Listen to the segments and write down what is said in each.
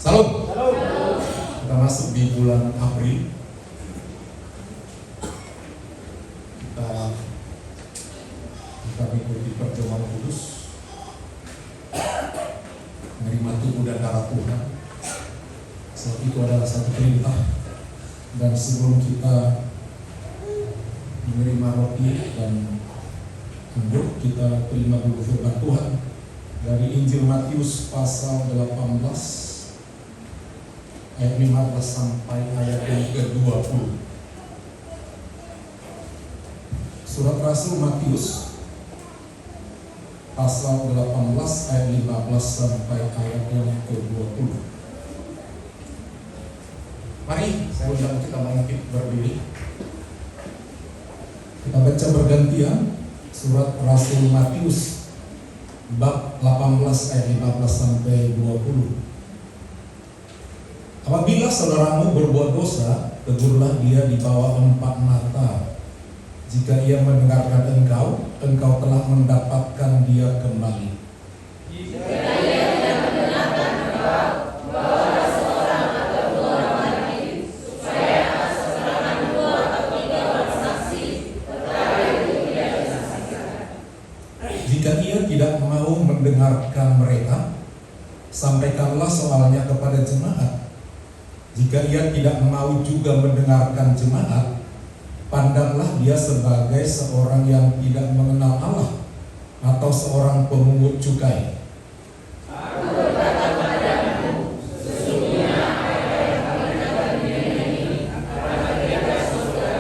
Salam. Kita masuk di bulan April. Kita mengikuti perjamuan kudus, menerima tubuh dan darah Tuhan. Sebab itu adalah satu perintah. Dan sebelum kita menerima roti dan anggur, kita terima dulu firman Tuhan dari Injil Matius pasal 18 ayat 15 sampai ayat yang ke-20. Surat Rasul Matius pasal 18 ayat 15 sampai ayat yang ke-20. Mari saya undang kita bangkit berdiri. Kita baca bergantian surat Rasul Matius bab 18 ayat 15 sampai 20. Apabila saudaramu berbuat dosa, tegurlah dia di bawah 4 mata. Jika ia mendengarkan engkau, engkau telah mendapatkan dia kembali. Jika ia tidak mendengarkan engkau, bawalah seorang atau 2 orang lagi, supaya atas keterangan 2 atau 3 orang saksi, perkara itu tidak disaksikan. Jika ia tidak mau mendengarkan mereka, sampaikanlah soalnya kepada jemaat. Jika ia tidak mau juga mendengarkan jemaat, pandanglah dia sebagai seorang yang tidak mengenal Allah atau seorang pemungut cukai. Aku berkata kepadamu, sesungguhnya apa yang kamu katakan ini akan mereka surga,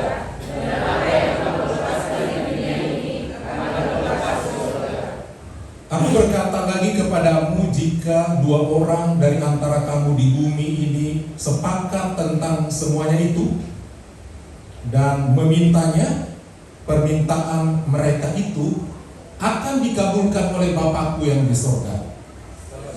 dan apa yang kamu lepaskan di dunia ini akan lepas surga. Aku berkata lagi kepadamu, jika 2 orang dari antara kamu di bumi ini sepakat tentang semuanya itu dan memintanya, permintaan mereka itu akan dikabulkan oleh Bapakku yang di surga.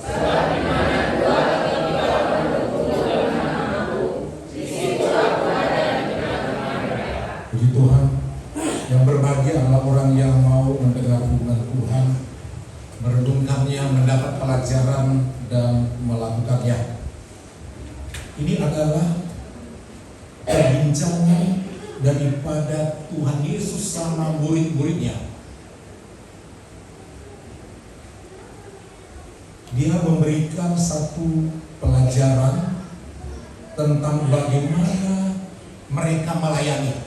Sebab di mana 2 atau 3 orang berkumpul dalam namaku, di situ aku ada di tengah-tengah mereka. Puji Tuhan, yang berbahagia adalah orang yang mau mendengar firman Tuhan, merenungkannya, mendapat pelajaran dan melakukannya. Ini adalah perbincangan daripada Tuhan Yesus sama murid-muridnya. Dia memberikan satu pelajaran tentang bagaimana mereka melayani.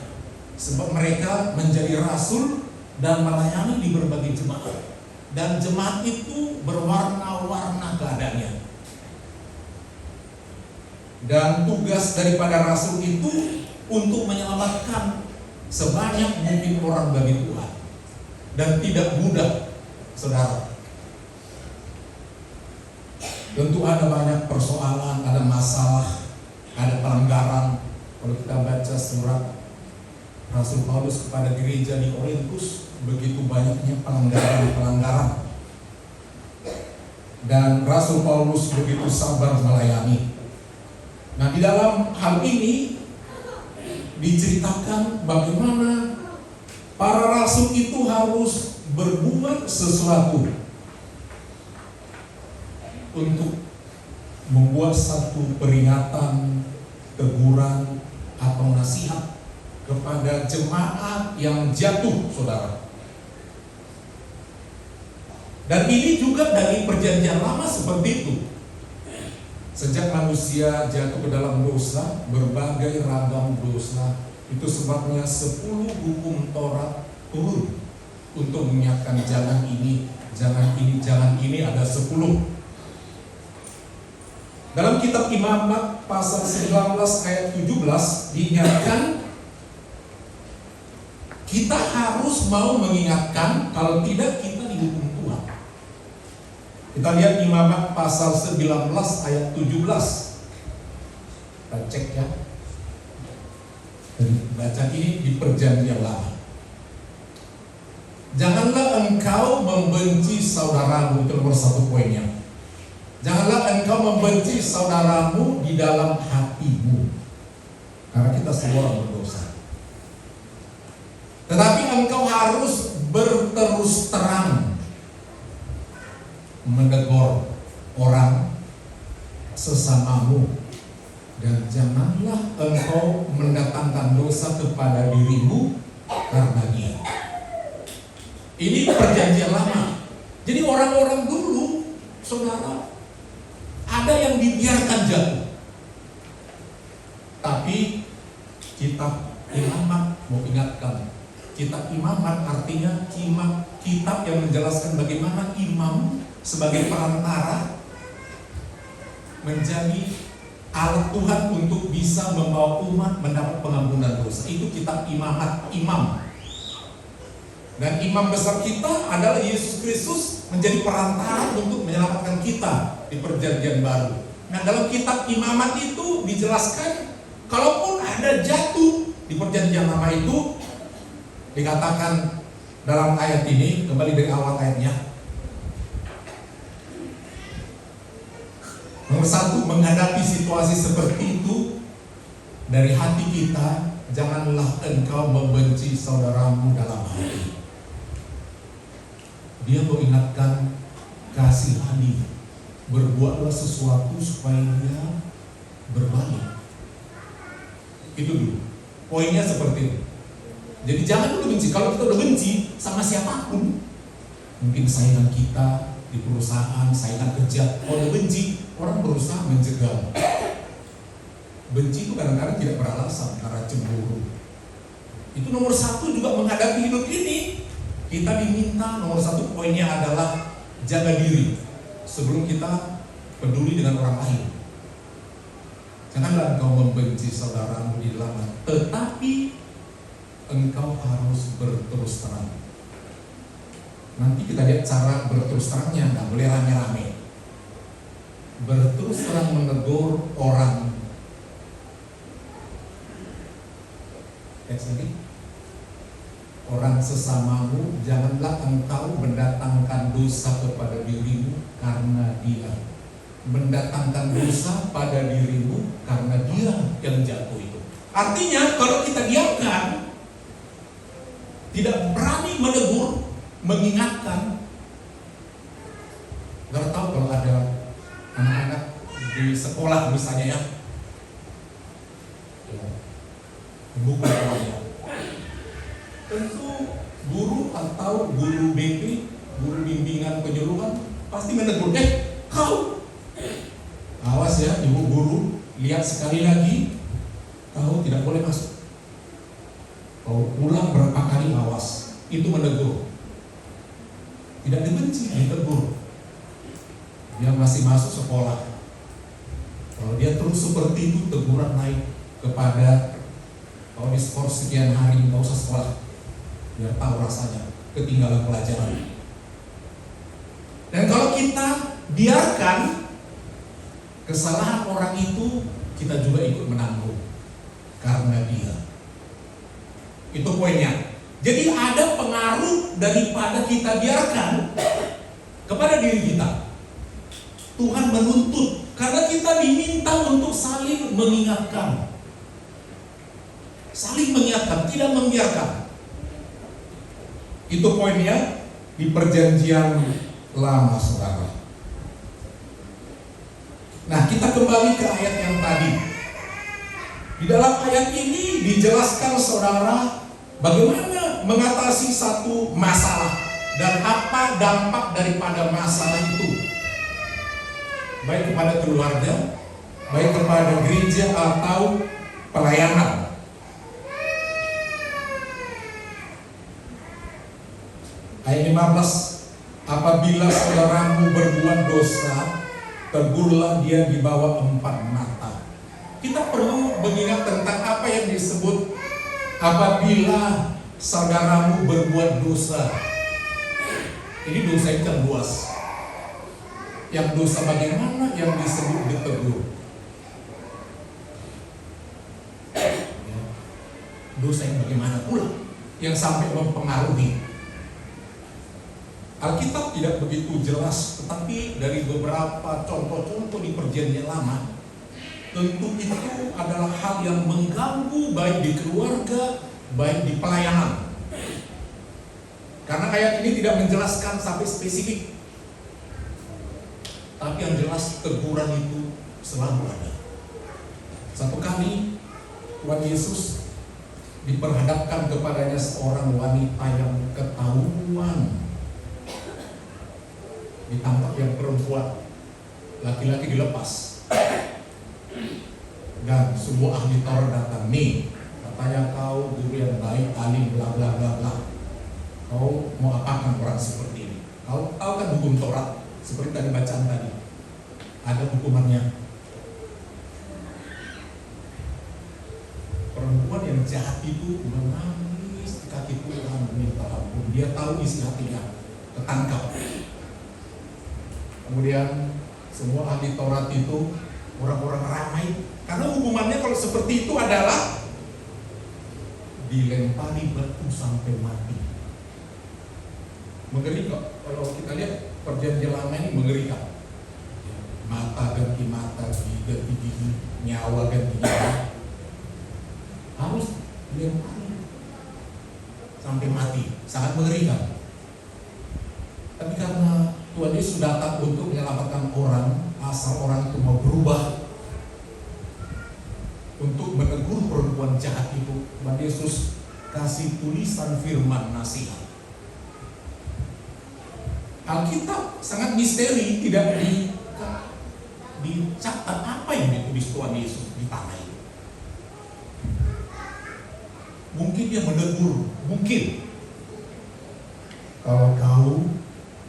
Sebab mereka menjadi rasul dan melayani di berbagai jemaat. Dan jemaat itu berwarna-warna keadaannya. Dan tugas daripada rasul itu untuk menyelamatkan sebanyak mungkin orang bagi Tuhan. Dan tidak mudah, saudara. Tentu ada banyak persoalan, ada masalah, ada pelanggaran. Kalau kita baca surat Rasul Paulus kepada gereja di Korintus, begitu banyaknya pelanggaran. Dan Rasul Paulus begitu sabar melayani. Nah, di dalam hal ini diceritakan bagaimana para rasul itu harus berbuat sesuatu untuk membuat satu peringatan, teguran atau nasihat kepada jemaat yang jatuh, saudara. Dan ini juga dari perjanjian lama seperti itu. Sejak manusia jatuh ke dalam dosa, berbagai ragam dosa, itu sebabnya 10 hukum Taurat turun untuk mengingatkan jangan ini, jangan ini, ada 10. Dalam kitab Imamat pasal 19 ayat 17 diingatkan, kita harus mau mengingatkan, kalau tidak kita dihukum Tuhan. Kita lihat Imamat pasal 19 ayat 17. Kita cek ya. Baca ini di perjanjian lama. Janganlah engkau membenci saudaramu, itu nomor 1 poinnya. Janganlah engkau membenci saudaramu di dalam hatimu, karena kita semua orang berdosa. Tetapi engkau harus berterus terang menegur orang sesamamu, dan janganlah engkau mendatangkan dosa kepada dirimu karena dia. Ini perjanjian lama. Jadi orang-orang dulu, saudara, ada yang dibiarkan jatuh. Tapi kitab Imamat mau ingatkan, kitab Imamat artinya kitab yang menjelaskan bagaimana imam sebagai perantara menjadi alat Tuhan untuk bisa membawa umat mendapat pengampunan dosa. Itu kitab Imamat, imam. Dan imam besar kita adalah Yesus Kristus menjadi perantara untuk menyelamatkan kita di perjanjian baru. Nah, dalam kitab Imamat itu dijelaskan, kalaupun ada jatuh di perjanjian lama itu, dikatakan dalam ayat ini, kembali dari awal ayatnya. Nomor satu, menghadapi situasi seperti itu dari hati kita, janganlah engkau membenci saudaramu dalam hati. Dia mengingatkan, kasihani, berbuatlah sesuatu supaya dia berbalik. Itu dulu. Poinnya seperti itu. Jadi jangan dulu benci. Kalau kita udah benci sama siapapun, mungkin saingan kita di perusahaan, saingan kerja, kalau udah benci, orang berusaha mencegah. Benci itu kadang-kadang tidak beralasan karena cemburu. Itu nomor satu juga menghadapi hidup ini. Kita diminta nomor satu poinnya adalah jaga diri sebelum kita peduli dengan orang lain. Janganlah engkau membenci saudaramu di dalam hati, tetapi engkau harus berterus terang. Nanti kita lihat cara berterus terangnya, nggak boleh rame-rame. Berterus terang menegur orang. Teks lagi. Orang sesamamu, janganlah engkau mendatangkan dosa kepada dirimu karena dia. Mendatangkan dosa pada dirimu karena dia yang jatuh itu. Artinya kalau kita diamkan, tidak berani menegur, mengingatkan. Gak tahu kalau ada anak-anak di sekolah misalnya ya, buku sekolahnya. Tentu guru atau guru BP, guru bimbingan penyuluhan pasti menegur, kau awas ya ibu guru, lihat sekali lagi, kau tidak boleh masuk. Kau ulang berapa kali, awas. Itu menegur. Tidak dibenci, ditegur. Dia masih masuk sekolah. Kalau dia terus seperti itu, teguran naik kepada, kalau di skor sekian hari nggak usah sekolah, biar tahu rasanya ketinggalan pelajaran. Dan kalau kita biarkan kesalahan orang itu, kita juga ikut menanggung karena dia. Itu poinnya. Jadi ada pengaruh daripada kita biarkan kepada diri kita. Tuhan menuntut karena kita diminta untuk saling mengingatkan. Saling mengingatkan, tidak membiarkan. Itu poinnya di perjanjian lama, saudara. Nah, kita kembali ke ayat yang tadi. Di dalam ayat ini dijelaskan, saudara, bagaimana mengatasi satu masalah dan apa dampak daripada masalah itu, baik kepada keluarga, baik kepada gereja atau pelayanan. Ayat 15, apabila saudaramu berbuat dosa, tegurlah dia di bawah 4 mata. Kita perlu mengingat tentang apa yang disebut apabila saudaramu berbuat dosa. Ini dosa yang terluas. Yang dosa bagaimana yang disebut ditegur? Dosa yang bagaimana pula yang sampai mempengaruhi? Alkitab tidak begitu jelas, tetapi dari beberapa contoh-contoh di perjanjian lama, tentu itu adalah hal yang mengganggu baik di keluarga, baik di pelayanan. Karena ayat ini tidak menjelaskan sampai spesifik, tapi yang jelas teguran itu selalu ada. Satu kali Tuhan Yesus diperhadapkan kepadanya seorang wanita yang ketahuan ditangkap yang perempuan, laki-laki dilepas, dan semua ahli Taurat datang. Nih, katanya kau guru yang baik, alim, bla bla bla bla. Kau mau apakan orang seperti ini? Kau tahu kan hukum Taurat seperti tadi bacaan tadi, ada hukumannya. Perempuan yang jahat itu menangis di kaki Tuhan minta ampun. Dia tahu isi hatinya, ketangkap. Kemudian semua ahli Taurat itu orang-orang ramai, karena hukumannya kalau seperti itu adalah dilempari batu sampai mati. Mengerikan. Kalau kita lihat perjanjian lama ini mengerikan. Mata ganti mata, gigi ganti gigi, nyawa ganti nyawa. Harus dilempari sampai mati, sangat mengerikan. Tapi karena Tuhan Yesus datang untuk menyelamatkan orang, asal orang itu mau berubah, untuk menegur perempuan jahat itu, Tuhan Yesus kasih tulisan firman nasihat. Alkitab sangat misteri, tidak dicatat apa yang ditulis Tuhan Yesus di tanah itu. Mungkin dia menegur, mungkin kalau kau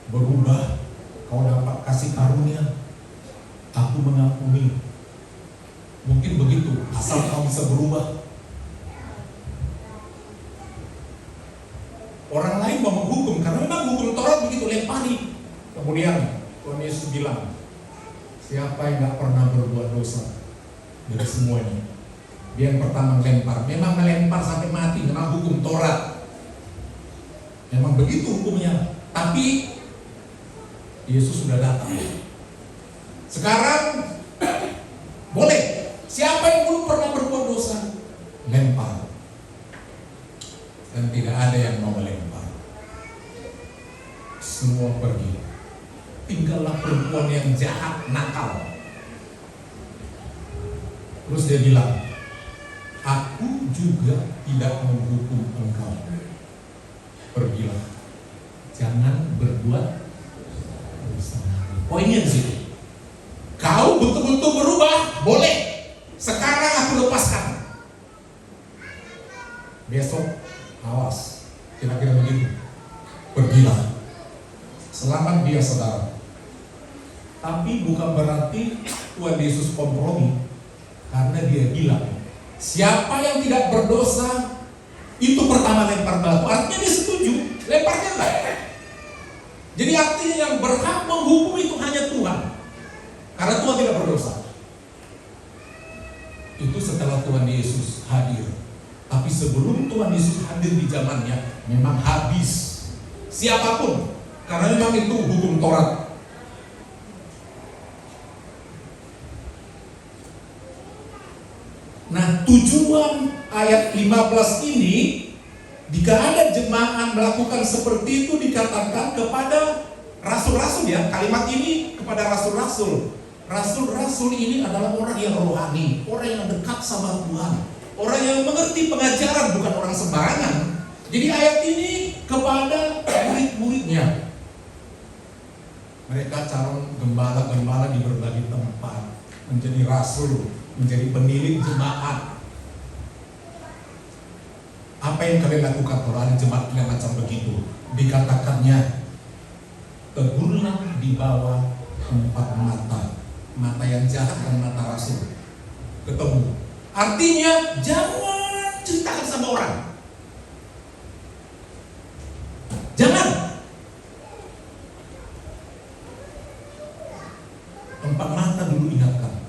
berubah, kau dapat kasih karunia, aku mengampuni. Mungkin begitu, asal kau bisa berubah. Orang lain mau menghukum, karena memang hukum Taurat begitu, lempari. Kemudian Tuhan Yesus bilang, siapa yang gak pernah berbuat dosa dari semuanya, dia yang pertama melempar. Memang melempar sampai mati, memang hukum Taurat, memang begitu hukumnya. Tapi Yesus sudah datang. Sekarang boleh, siapa yang belum pernah berbuat dosa, lempar. Dan tidak ada yang mau melempar. Semua pergi. Tinggallah perempuan yang jahat, nakal. Terus dia bilang, aku juga tidak menghukum engkau. Pergilah, jangan berbuat dosa. Poinnya di situ. Kau betul-betul berubah, boleh. Sekarang aku lepaskan. Besok, awas. Kira-kira begitu. Pergilah. Selamat dia saudara. Tapi bukan berarti Tuhan Yesus kompromi. Karena dia bilang, siapa yang tidak berdosa, itu pertama lempar batu. Artinya dia setuju, lemparnya lah. Jadi artinya yang berhak menghukum itu hanya Tuhan. Karena Tuhan tidak berdosa. Itu setelah Tuhan Yesus hadir. Tapi sebelum Tuhan Yesus hadir di zamannya, memang habis siapapun. Karena memang itu hukum Taurat. Nah, tujuan ayat 15 ini, jika ada jemaat melakukan seperti itu, dikatakan kepada rasul-rasul ya. Kalimat ini kepada rasul-rasul. Rasul-rasul ini adalah orang yang rohani, orang yang dekat sama Tuhan, orang yang mengerti pengajaran, bukan orang sembarangan. Jadi ayat ini kepada murid-muridnya. Mereka calon gembala-gembala di berbagai tempat, menjadi rasul, menjadi penilik jemaat. Apa yang kalian lakukan kalau ada jemaat yang macam begitu? Dikatakannya, tegurlah di bawah 4 mata. Mata yang jahat dan mata rasul ketemu. Artinya jangan ceritakan sama orang. Jangan. 4 mata dulu ingatkan.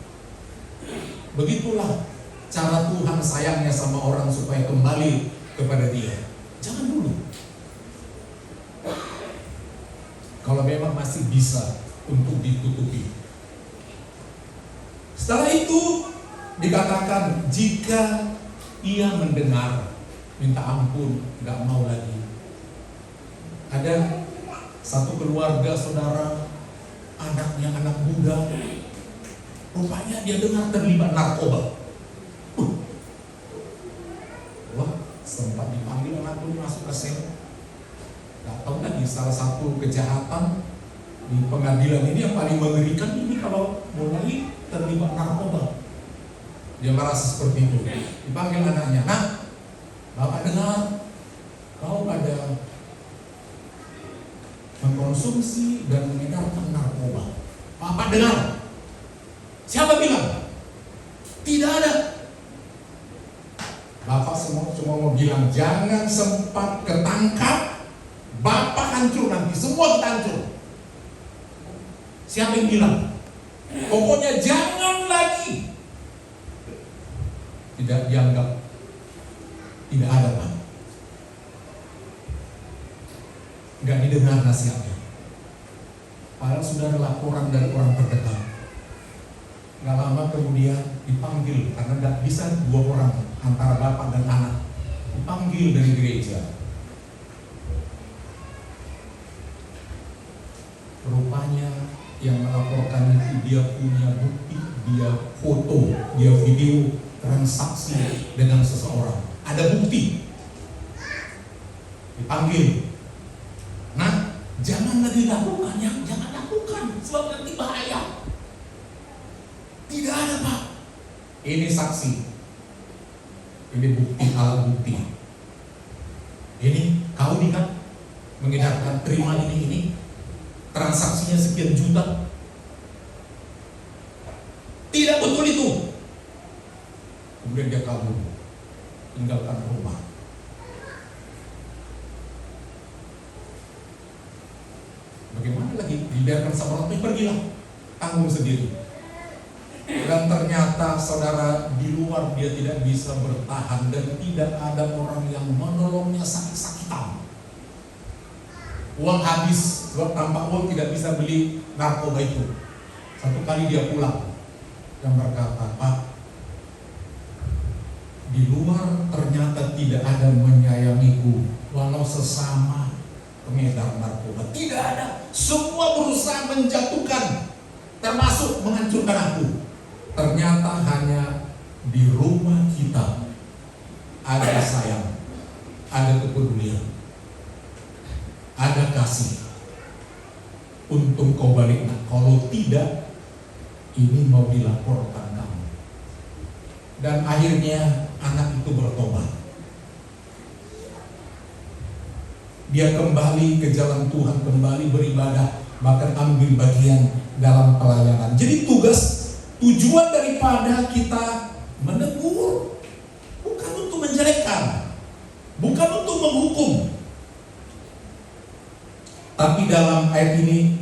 Begitulah cara Tuhan sayangnya sama orang supaya kembali kepada Dia. Jangan dulu. Kalau memang masih bisa untuk ditutupi. Setelah itu dikatakan jika ia mendengar, minta ampun, nggak mau lagi. Ada satu keluarga saudara, anaknya anak muda, Rupanya dia dengar terlibat narkoba. Wah, sempat dipanggil anak ini masuk ke sel. Gak tahu lagi, salah satu kejahatan di pengadilan ini yang paling mengerikan ini kalau mulai terlibat narkoba. Dia merasa seperti itu. Dipanggil anaknya, "Nak, Bapak dengar kau ada mengkonsumsi dan mengedarkan narkoba." "Bapak dengar." "Siapa bilang?" "Tidak ada." Bapak cuma mau bilang, jangan sempat ketangkap, Bapak hancur nanti, semua kita hancur. Siapa yang bilang? Pokoknya jangan lagi. Tidak dianggap, tidak ada, Pak. Nggak didengar nasihatnya. Padahal sudah ada laporan dari orang terdekat. Nggak lama kemudian dipanggil, karena nggak bisa 2 orang antara bapak dan anak. Dipanggil dari gereja. Rupanya yang melaporkan itu dia punya bukti, dia foto, dia video transaksi dengan seseorang. Ada bukti. Dipanggil. "Nah, jangan lagi lakukan, jangan lakukan, sebab nanti bahaya." "Tidak ada, Pak." "Ini saksi. Ini bukti, alat bukti. Ini kau nih kan mengedarkan, terima ini. Transaksinya sekian juta." "Tidak betul itu." Kemudian dia kabur, tinggalkan rumah. Bagaimana lagi? Dibiarkan sama orang, pergilah, tanggung sendiri. Dan ternyata saudara, di luar dia tidak bisa bertahan dan tidak ada orang yang menolongnya sakit-sakitan. Uang habis, sebab tanpa uang tidak bisa beli narkoba itu. Satu kali dia pulang, yang berkata, "Pak, di luar ternyata tidak ada menyayangiku, walau sesama pengedar narkoba. Tidak ada. Semua berusaha menjatuhkan, termasuk menghancurkan aku. Ternyata hanya di rumah kita ada sayang, ada kepedulian, ada kasih. Untung kau balik, nak. Kalau tidak, ini mau dilaporkan kamu." Dan akhirnya anak itu bertobat. Dia kembali ke jalan Tuhan, kembali beribadah, bahkan ambil bagian dalam pelayanan. Jadi tujuan daripada kita menegur bukan untuk menjelekkan, bukan untuk menghukum, tapi dalam ayat ini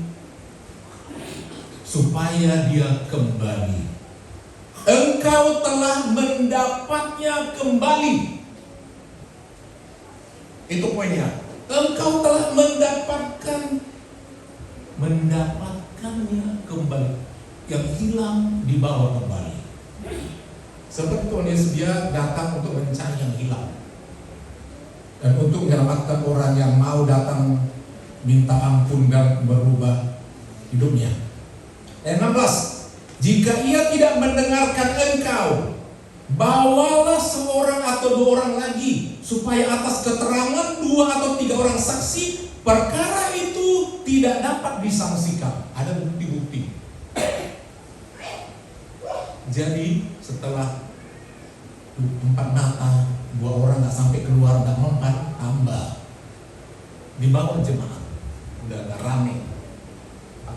supaya dia kembali. Engkau telah mendapatnya kembali. Itu poinnya. Engkau telah mendapatkannya kembali. Yang hilang dibawa kembali. Seperti Tuhan Yesus, dia datang untuk mencari yang hilang dan untuk menyelamatkan orang yang mau datang minta ampun dan berubah hidupnya. Ayat 16. Jika ia tidak mendengarkan engkau, bawalah seorang atau 2 orang lagi, supaya atas keterangan 2 atau 3 orang saksi, perkara itu tidak dapat disangsikan. Ada bukti-bukti. Jadi setelah 4 datang, 2 orang gak sampai keluar, gak mempan, tambah. Dibawa jemaat, udah gak rame,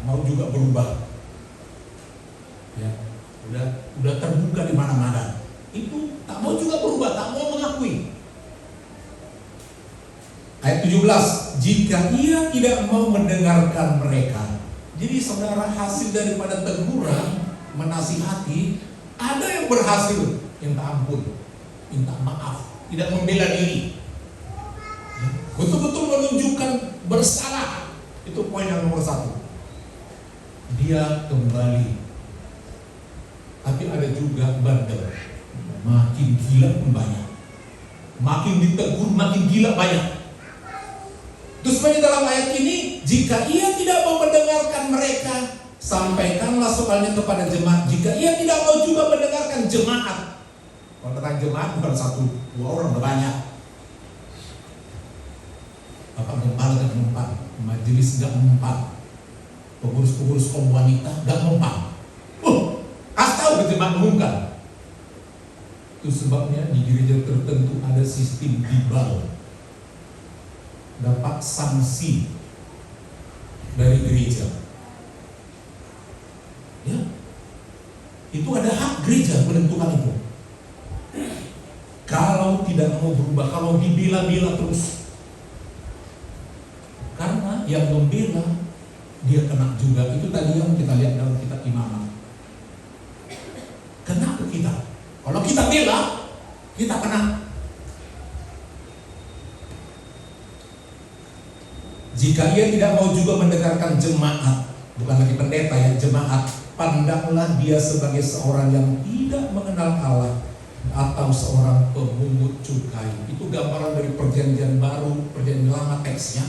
mau juga berubah. Ya, udah terbuka di mana-mana. Itu tak mau juga berubah, tak mau mengakui. Ayat 17, jika ia tidak mau mendengarkan mereka. Jadi saudara, hasil daripada teguran, menasihati, ada yang berhasil minta ampun, minta maaf, tidak membela diri, betul-betul menunjukkan bersalah. Itu poin yang nomor 1. Dia kembali. Tapi ada juga bandel, makin gila pun banyak, makin ditegur makin gila banyak. Terus dalam ayat ini, jika ia tidak mau mendengarkan mereka, sampaikanlah soalnya kepada jemaat. Jika ia tidak mau juga mendengarkan jemaat. Kalau tentang jemaat bukan 1-2 orang, udah banyak. Bapak gembala gak mempan, majelis gak mempan, pengurus-pengurus kaum wanita gak mempan. Kasih tahu ke jemaat umumkan. Itu sebabnya di gereja tertentu ada sistem dibal, dapat sanksi dari gereja. Ya, itu ada hak gereja menentukan itu. Kalau tidak mau berubah, kalau dibela-bela terus, karena yang membela dia kena juga. Itu tadi yang kita lihat dalam kitab Imamat. Kena ke kita. Kalau kita bela, kita kena. Jika ia tidak mau juga mendengarkan jemaat, bukan lagi pendeta ya, jemaat, pandanglah dia sebagai seorang yang tidak mengenal Allah atau seorang pemungut cukai. Itu gambaran dari perjanjian baru, perjanjian lama teksnya,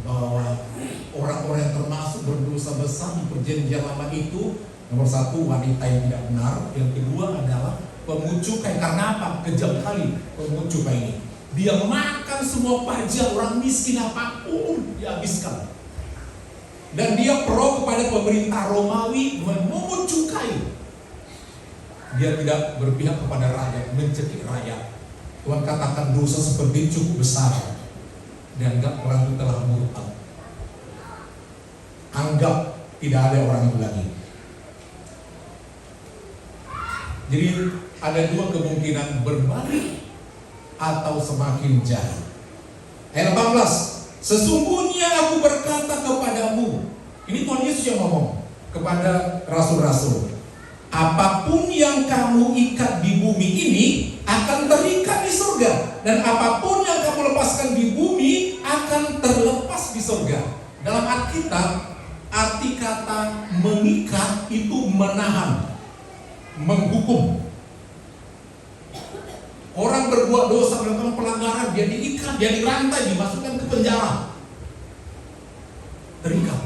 bahwa orang-orang yang termasuk berdosa besar di perjanjian lama itu, nomor 1 wanita yang tidak benar, yang kedua adalah pemungut cukai. Karena apa? Kejam kali pemungut cukai ini. Dia makan semua pajak orang miskin apapun dihabiskan. Dan dia pro kepada pemerintah Romawi memungut cukai. Dia tidak berpihak kepada rakyat, mencekik rakyat. Tuhan katakan dosa seperti cukup besar. Dianggap orang itu telah murtad. Anggap tidak ada orang itu lagi. Jadi ada 2 kemungkinan, berbalik atau semakin jahat. Ayat 18, sesungguhnya aku berkata kepadamu, ini Tuhan Yesus yang ngomong kepada rasul-rasul, apapun yang kamu ikat di bumi ini akan terikat di surga, dan apapun yang kamu lepaskan di bumi akan terlepas di surga. Dalam Alkitab, arti kata mengikat itu menahan, menghukum. Orang berbuat dosa, melakukan pelanggaran, dia diikat, dia dirantai, dimasukkan ke penjara, terikat,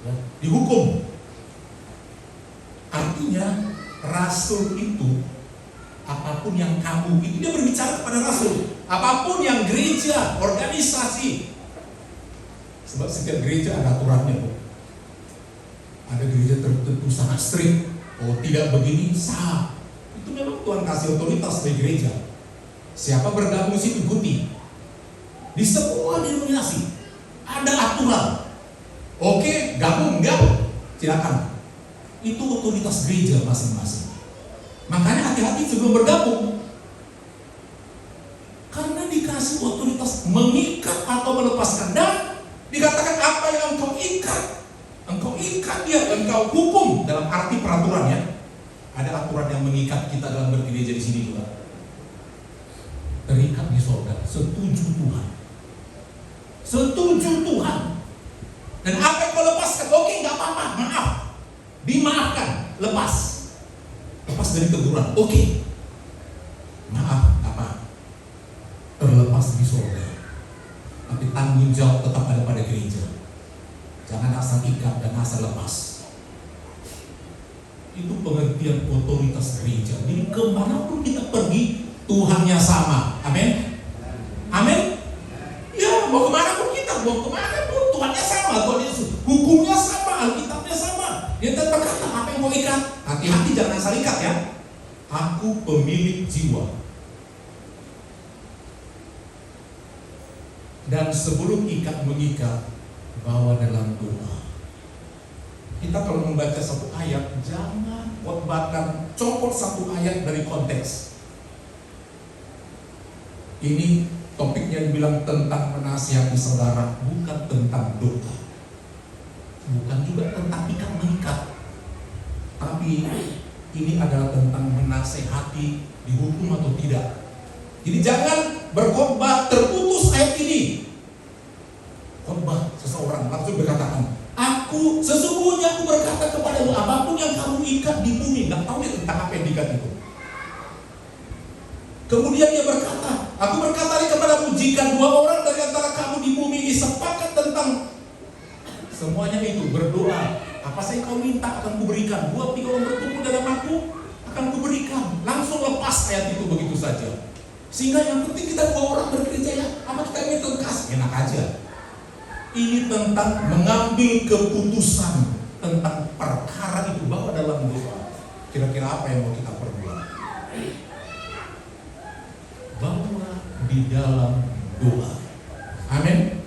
ya, dihukum. Artinya rasul itu, apapun yang kamu, itu dia berbicara kepada rasul, apapun yang gereja, organisasi. Sebab setiap gereja ada aturannya. Ada gereja tertentu sangat strict. Oh, tidak begini, sah. Itu memang Tuhan kasih otoritas bagi gereja. Siapa bergabung situ ikuti. Di semua denominasi ada aturan. Oke, gabung enggak? Silakan. Itu otoritas gereja masing-masing. Makanya hati-hati sebelum bergabung. Karena dikasih otoritas mengikat atau melepaskan. Dan dikatakan apa yang engkau ikat dia, engkau hukum. Dalam arti peraturannya. Ada aturan yang mengikat kita dalam bergereja di sini juga. Terikat di surga. Setuju Tuhan. Setuju Tuhan. Dan apa yang kau lepaskan? Oke, nggak apa-apa, maaf. Dimaafkan, lepas. Lepas dari teguran. Oke. Maaf, apa? Terlepas di surga. Tapi tanggung jawab tetap ada pada gereja. Jangan asal ikat dan asal lepas. Itu pengertian otoritas gereja. Jadi kemanapun kita pergi, Tuhannya sama. Amin. Amin. Ya, mau kemana pun kita, mau kemana pun Tuhannya sama. Tuhan Yesus, hukumnya sama, Alkitabnya sama. Dia tetap berkata, apa yang mau ikat? Hati-hati jangan asal ikat ya. Aku pemilik jiwa. Dan sebelum ikat mengikat, bawa dalam doa. Kita kalau membaca satu ayat, jangan bahkan copot satu ayat dari konteks. Ini topiknya dibilang tentang menasihati saudara, bukan tentang doa, bukan juga tentang ikat mengikat, tapi ini adalah tentang menasihati, dihukum atau tidak. Jadi jangan berkhotbah terputus ayat ini. Khotbah seseorang langsung berkatakan, aku sesungguhnya aku berkata kepadamu, apapun yang kamu ikat di bumi, nggak tahu dia tentang apa yang diikat itu. Kemudian dia berkata, aku berkata kepadamu, jika 2 orang dari antara kamu di bumi ini sepakat tentang semuanya itu, berdoa, Apa saja kau minta akan kuberikan. 2-3 orang berkumpul dalam aku akan kuberikan. Langsung lepas ayat itu begitu saja. Sehingga yang penting kita 2 orang bergereja ya. Apa kita ini tengkas? Enak aja. Ini tentang mengambil keputusan tentang perkara itu bahwa dalam doa. Kira-kira apa yang mau kita perbuat? Bahwa di dalam doa. Amin.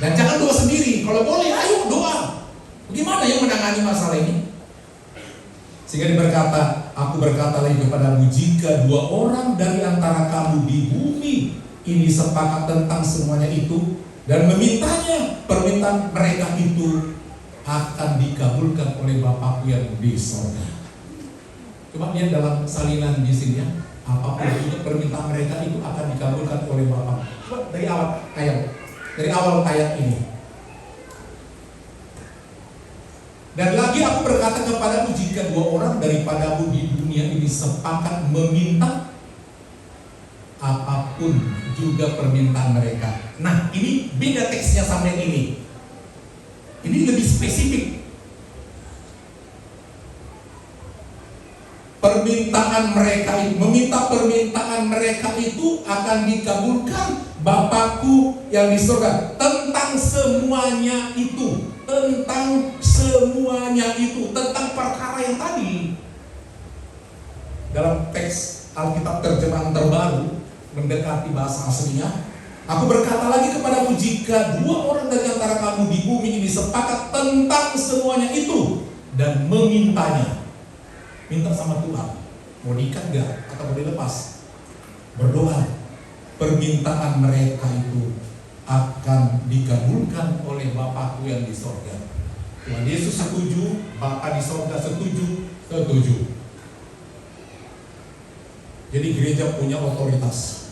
Dan jangan doa sendiri. Kalau boleh, ayo doa. Bagaimana yang menangani masalah ini? Sehingga diberkata, aku berkata lagi kepadamu, jika 2 orang dari antara kamu di bumi ini sepakat tentang semuanya itu dan memintanya, permintaan mereka itu akan dikabulkan oleh Bapakku yang di sorga. Coba lihat dalam salinan di sini ya. Apapun itu permintaan mereka itu akan dikabulkan oleh Bapa. Coba dari awal ayat ini. Dan lagi aku berkata kepadamu, jika 2 orang daripadamu di dunia ini sepakat meminta apapun juga permintaan mereka. Nah, ini beda teksnya sama yang ini. Ini lebih spesifik. Permintaan mereka itu, meminta permintaan mereka itu akan dikabulkan Bapakku yang di surga. Tentang semuanya itu, tentang semuanya itu, tentang perkara yang tadi. Dalam teks Alkitab terjemahan terbaru mendekati bahasa aslinya, aku berkata lagi kepadamu, jika 2 orang dari antara kamu di bumi ini sepakat tentang semuanya itu dan memintanya. Minta sama Tuhan, mau diikat gak? Atau mau dilepas? Berdoa, permintaan mereka itu akan dikabulkan oleh Bapakku yang di sorga. Tuhan Yesus setuju, Bapa di sorga setuju. Jadi gereja punya otoritas.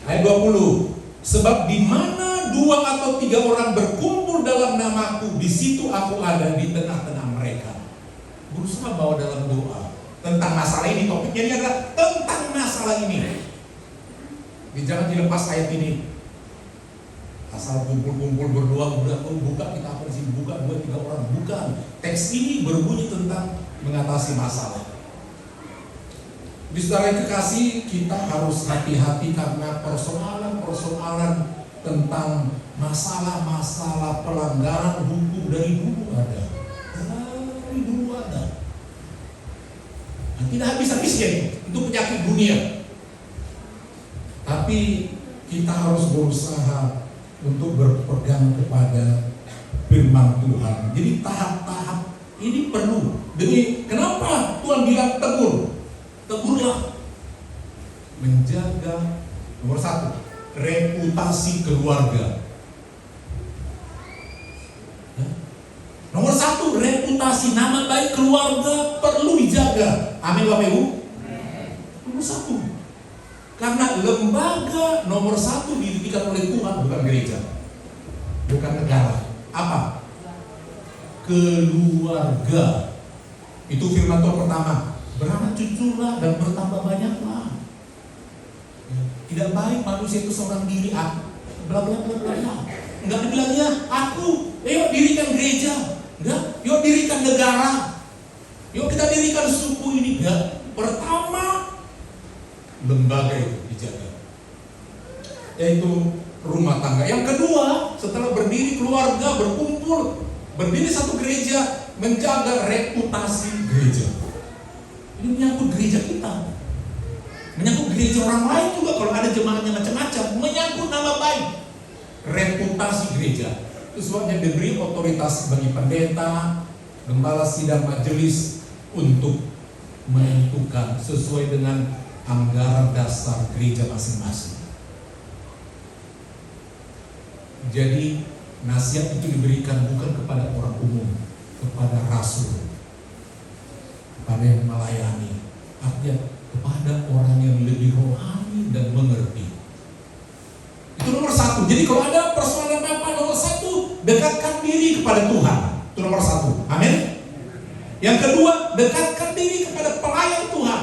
Ayat 20, sebab di mana 2 atau 3 orang berkumpul dalam namaku, di situ aku ada di tengah-tengah mereka. Berusaha bawa dalam doa tentang masalah ini. Topiknya ini adalah tentang masalah ini. Jangan dilepas ayat ini. Asal kumpul-kumpul berdoa, buka kita apa sih? Buka 2-3 orang, bukan. Teks ini berbunyi tentang mengatasi masalah. Di saudara yang kekasih, kita harus hati-hati karena persoalan-persoalan tentang masalah-masalah pelanggaran hukum dari dulu ada. Tidak habis-habisnya itu penyakit dunia. Tapi kita harus berusaha untuk berpegang kepada firman Tuhan. Jadi tahap-tahap ini perlu. Jadi kenapa Tuhan bilang tegur? Tegurlah. Menjaga nomor 1, reputasi keluarga. Nomor 1, reputasi, nama baik keluarga perlu dijaga. Amin Bapak Ibu. Nomor 1. Karena lembaga nomor 1 didirikan oleh Tuhan, bukan gereja, bukan negara. Apa? Keluarga. Itu firman Tuhan pertama. Beranak cuculah dan bertambah banyaklah. Tidak baik manusia itu seorang diri, bla bla bla bla. Enggak dibilangnya aku, yuk dirikan gereja. Enggak, yuk dirikan negara. Yuk kita dirikan suku ini. Enggak. Pertama, lembaga itu dijaga, yaitu rumah tangga. Yang kedua, setelah berdiri keluarga, berkumpul, berdiri satu gereja, menjaga reputasi gereja. Ini menyangkut gereja kita, menyangkut gereja orang lain juga. Kalau ada jemaahnya macam-macam, menyangkut nama baik, reputasi gereja. Itu sebabnya diberi otoritas bagi pendeta, gembala sidang majelis untuk menentukan sesuai dengan anggaran dasar gereja masing-masing. Jadi nasihat itu diberikan bukan kepada orang umum, kepada rasul, kepada yang melayani, artinya kepada orang yang lebih rohani dan mengerti. Itu nomor 1. Jadi kalau ada persoalan apa, nomor 1, dekatkan diri kepada Tuhan. Itu nomor 1. Amin. Yang kedua, dekatkan diri kepada pelayan Tuhan.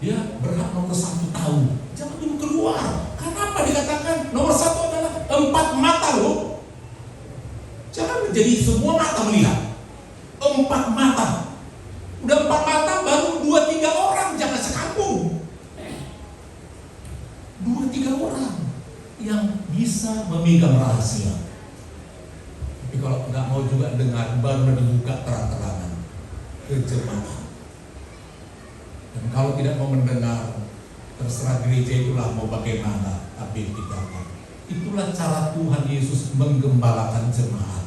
Dia berhak nomor 1 tahu. Jangan dulu keluar. Kenapa dikatakan nomor 1 adalah 4 mata loh. mata. Udah 4 mata baru 2-3 orang, jangan sekampung. 2-3 orang yang bisa memegang rahasia. Tapi kalau nggak mau juga dengar, baru dibuka terang-terangan ke jemaat. Dan kalau tidak mau mendengar, terserah gereja itulah mau bagaimana, tapi tinggalkan. Itulah cara Tuhan Yesus menggembalakan jemaat.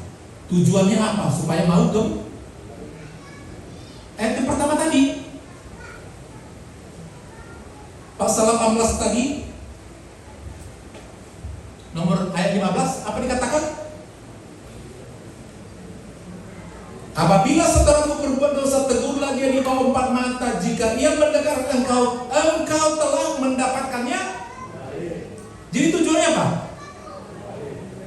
Tujuannya apa? Supaya mau ayat yang pertama tadi, pasal 18 tadi, nomor ayat 15, apa dikatakan? Apabila saudaramu berbuat dosa, tegurlah dia di bawah 4 mata. Jika ia mendengar engkau telah mendapatkannya. Jadi tujuannya apa?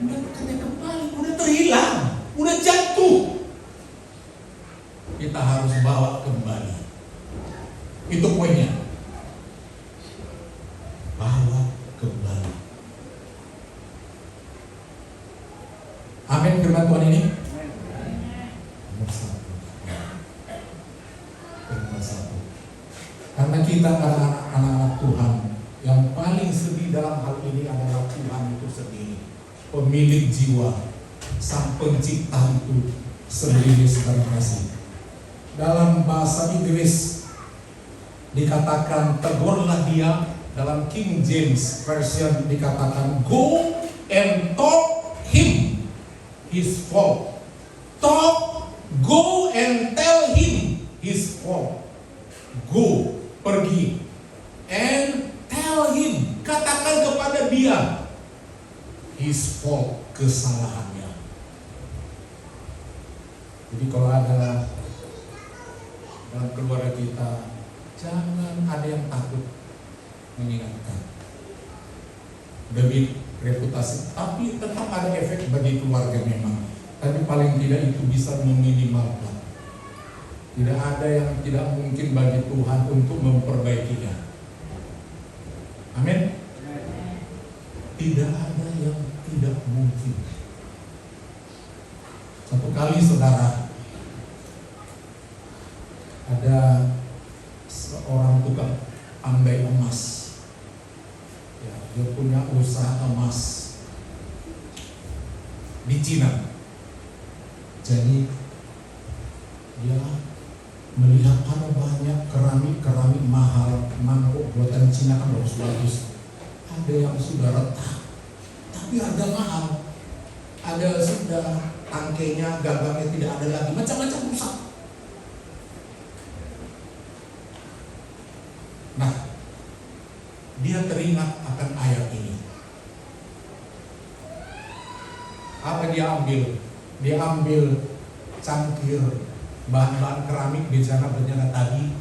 Mendapatkannya kembali. Udah terhilang, udah jatuh, kita harus bawa kembali. Itu poinnya. Bawa kembali. Amin firman Tuhan ini. Nomor satu. Karena kita adalah anak-anak Tuhan, yang paling sedih dalam hal ini adalah Tuhan itu sendiri, pemilik jiwa, sang pencipta itu sendiri. Saudara kasih. Dalam bahasa Inggris dikatakan tegurlah dia. Dalam King James Version dikatakan go and talk him his fault. Go and tell him his fault. Go, pergi, and tell him, katakan kepada dia his fault, kesalahannya. Jadi kalau ada dalam keluarga kita, jangan ada yang takut mengingatkan demi reputasi, tapi tetap ada efek bagi keluarga memang. Tapi paling tidak itu bisa meminimalkan. Tidak ada yang tidak mungkin bagi Tuhan untuk memperbaikinya. Amin. Tidak ada yang tidak mungkin. Satu kali saudara, ada seorang tukang pandai emas. Ya, dia punya usaha emas di Cina. Jadi dia melihat ada banyak keramik mahal, mangkuk buatan Cina kan bagus-bagus. Ada yang sudah retak, tapi harga mahal. Ada sudah tangkainya, gagangnya tidak ada lagi, macam-macam rusak. Nah, dia teringat akan ayat ini. Apa dia ambil? Dia ambil cangkir, bahan-bahan keramik bencana tadi.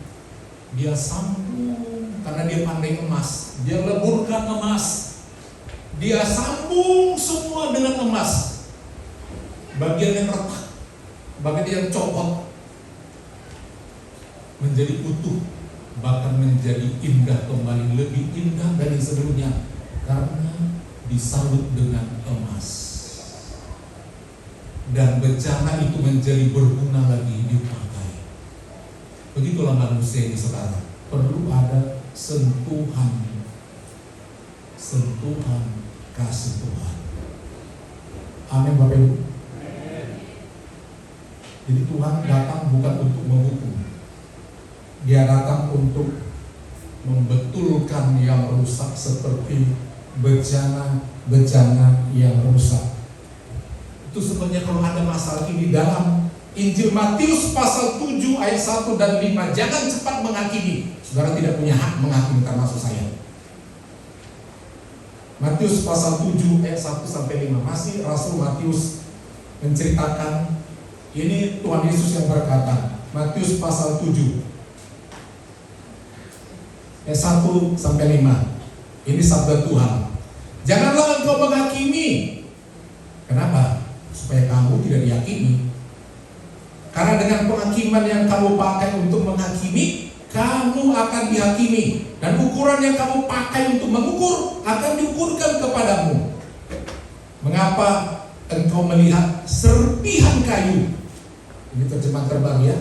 Dia sambung, karena dia pandai emas. Dia leburkan emas. Dia sambung semua dengan emas. Bagian yang retak, bagian yang copot, menjadi utuh, bahkan menjadi indah kembali, lebih indah dari sebelumnya, karena disalut dengan emas. Dan bencana itu menjadi berguna lagi dipakai. Begitulah manusia ini saudara, perlu ada sentuhan kasih Tuhan. Amin Bapak Ibu. Jadi Tuhan datang bukan untuk menghukum, Dia datang untuk membetulkan yang rusak, seperti bencana yang rusak. Itu sebenarnya kalau ada masalah ini dalam Injil Matius pasal 7 ayat 1 dan 5, jangan cepat menghakimi. Saudara tidak punya hak menghakimi, termasuk saya. Matius pasal 7 ayat 1 sampai 5, masih Rasul Matius menceritakan ini. Tuhan Yesus yang berkata, Matius pasal 7 ayat 1 sampai 5. Ini sabda Tuhan. Janganlah engkau menghakimi. Kenapa? Supaya kamu tidak dihakimi. Karena dengan penghakiman yang kamu pakai untuk menghakimi, kamu akan dihakimi. Dan ukuran yang kamu pakai untuk mengukur akan diukurkan kepadamu. Mengapa engkau melihat serpihan kayu? Ini terjemahan terbaru ya.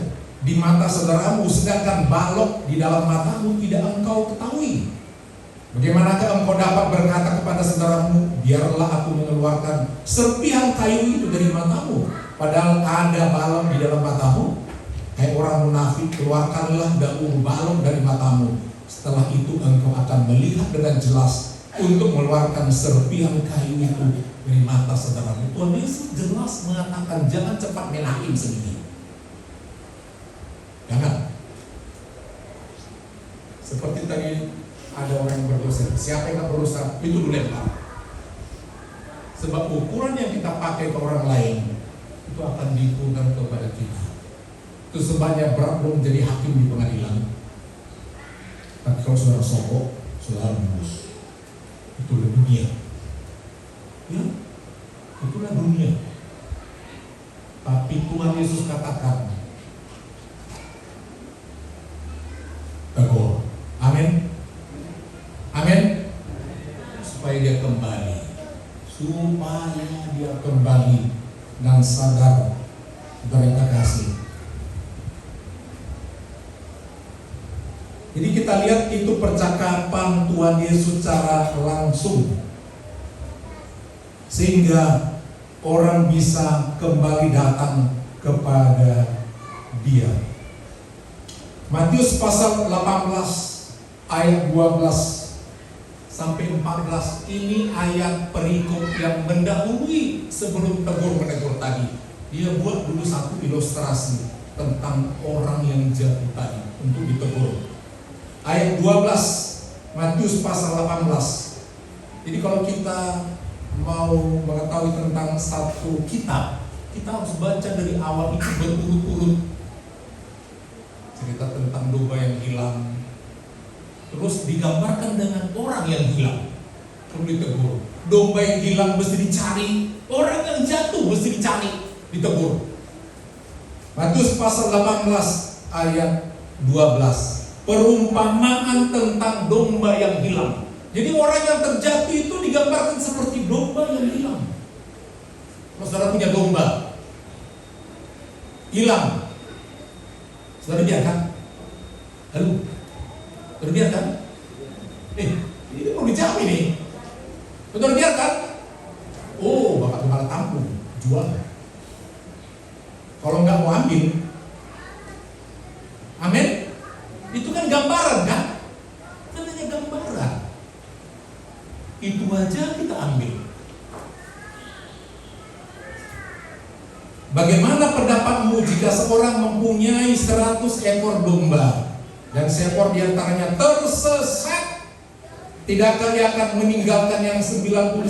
di mata saudaramu, sedangkan balok di dalam matamu tidak engkau ketahui? Bagaimanakah engkau dapat berkata kepada saudaramu, biarlah aku mengeluarkan serpihan kayu itu dari matamu, padahal ada balok di dalam matamu? Hai orang munafik, keluarkanlah dahulu balok dari matamu, setelah itu engkau akan melihat dengan jelas untuk mengeluarkan serpihan kayu itu dari mata saudaramu. Tuhan Yesus jelas mengatakan jangan cepat main hakim sendiri. Jangan. Seperti tadi ada orang yang berdosa. Siapa yang gak berdosa itu dulu lempar. Sebab ukuran yang kita pakai ke orang lain itu akan diukurkan kepada kita. Itu sebabnya berat belum menjadi hakim di pengadilan. Tapi kalau saudara sokok, saudara lulus. Itulah dunia. Ya, itulah dunia. Tapi Tuhan Yesus katakan, tegur. Amin. Amin. Supaya dia kembali. Supaya dia kembali dan sadar dari kasih. Jadi kita lihat itu percakapan Tuhan Yesus secara langsung, sehingga orang bisa kembali datang kepada Dia. Matius pasal 18 ayat 12 sampai 14 ini ayat perikop yang mendahului sebelum tegur-menegur tadi. Dia buat dulu satu ilustrasi tentang orang yang jatuh tadi untuk ditegur. Ayat 12 Matius pasal 18. Jadi kalau kita mau mengetahui tentang satu kitab, kita harus baca dari awal itu berurut-urut. Cerita tentang domba yang hilang, terus digambarkan dengan orang yang hilang, perlu ditegur. Domba yang hilang mesti dicari, orang yang jatuh mesti dicari, ditegur. Matius pasal 18 ayat 12. Perumpamaan tentang domba yang hilang. Jadi orang yang terjatuh itu digambarkan seperti domba yang hilang. Kalau saudara punya domba hilang, saudara biarkan? Halo? Saudara biarkan? Ini mau dijamin nih. Saudara biarkan? Oh, bapak kepala tampung, jual. Kalau nggak mau ambil, amin. Itu kan gambaran kan? Kan hanya gambaran. Itu aja kita ambil. Bagaimana pendapatmu jika seorang mempunyai 100 ekor domba dan seekor diantaranya tersesat? Tidakkah ia akan meninggalkan yang 99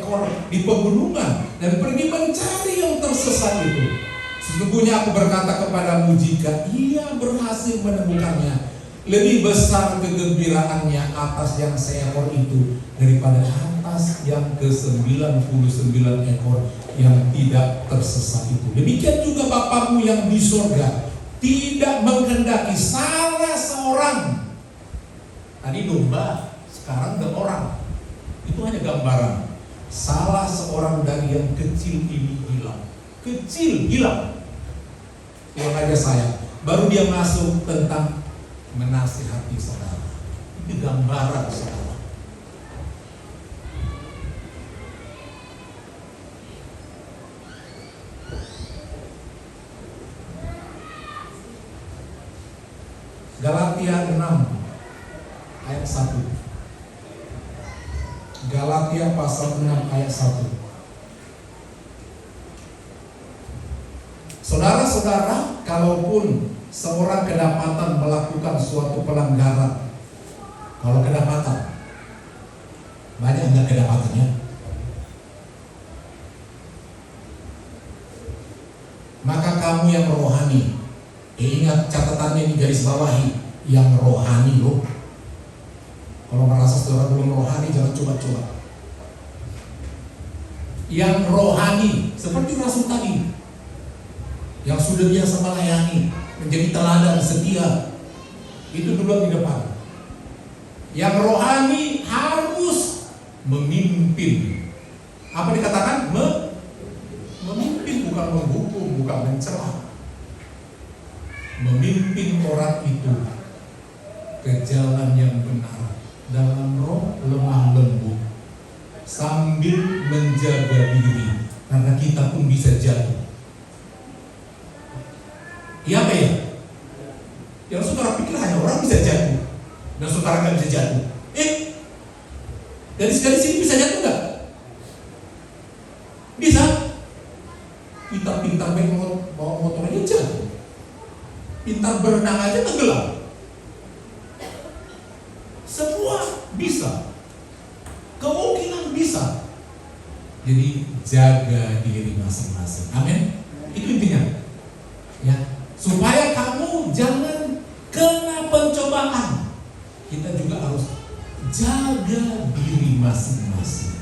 ekor di pegunungan dan pergi mencari yang tersesat itu? Sesungguhnya aku berkata kepadamu, jika ia berhasil menemukannya, lebih besar kegembiraannya atas yang seekor itu daripada atas yang ke-99 ekor yang tidak tersesat itu. Demikian juga Bapamu yang di surga tidak menghendaki salah seorang. Tadi domba, sekarang ada orang. Itu hanya gambaran. Salah seorang dari yang kecil ini hilang. Kecil hilang. Yang aja saya. Baru dia masuk tentang menasihati saudara. Itu gambaran saudara. Galatia 6 ayat 1. Galatia pasal 6 ayat 1. Saudara-saudara, kalaupun seorang kedapatan melakukan suatu pelanggaran, kalau kedapatan, banyak enggak kedapatannya? Maka kamu yang rohani, ingat catatannya ini garis bawahi, yang rohani loh. Kalau merasa saudara belum rohani, jangan coba-coba. Yang rohani, seperti Rasul tadi, yang sudah biasa melayani, menjadi teladan setia, itu dulu di depan. Yang rohani harus memimpin. Apa dikatakan? Memimpin, bukan menghukum, bukan mencela. memimpin orang itu ke jalan yang benar dalam roh lemah lembut, sambil menjaga diri, karena kita pun bisa jatuh. Iya apa ya? Yang saudara pikir hanya orang bisa jatuh dan saudara nggak bisa jatuh. Dari sekali sini bisa jatuh nggak? Bisa. Kita pintar bawa motor aja jatuh. Pintar berenang aja tenggelam. Semua bisa. Kemungkinan bisa. Jadi jaga diri masing-masing. Amin. Itu intinya. Ya, supaya kamu jangan kena pencobaan. Kita juga harus jaga diri masing-masing.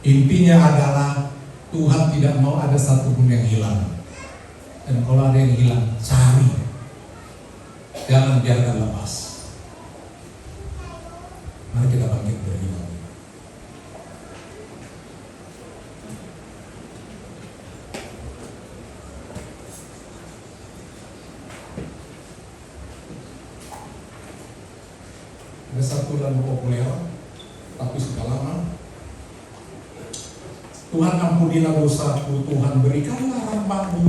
Intinya adalah Tuhan tidak mau ada satupun yang hilang. Dan kalau ada yang hilang, cari. Jangan biarkan lepas. Mari kita bangkit beriman. Ada satu lagu populer, tapi sudah lama. Tuhan ampunilah dosaku, Tuhan berikanlah rahmat-Mu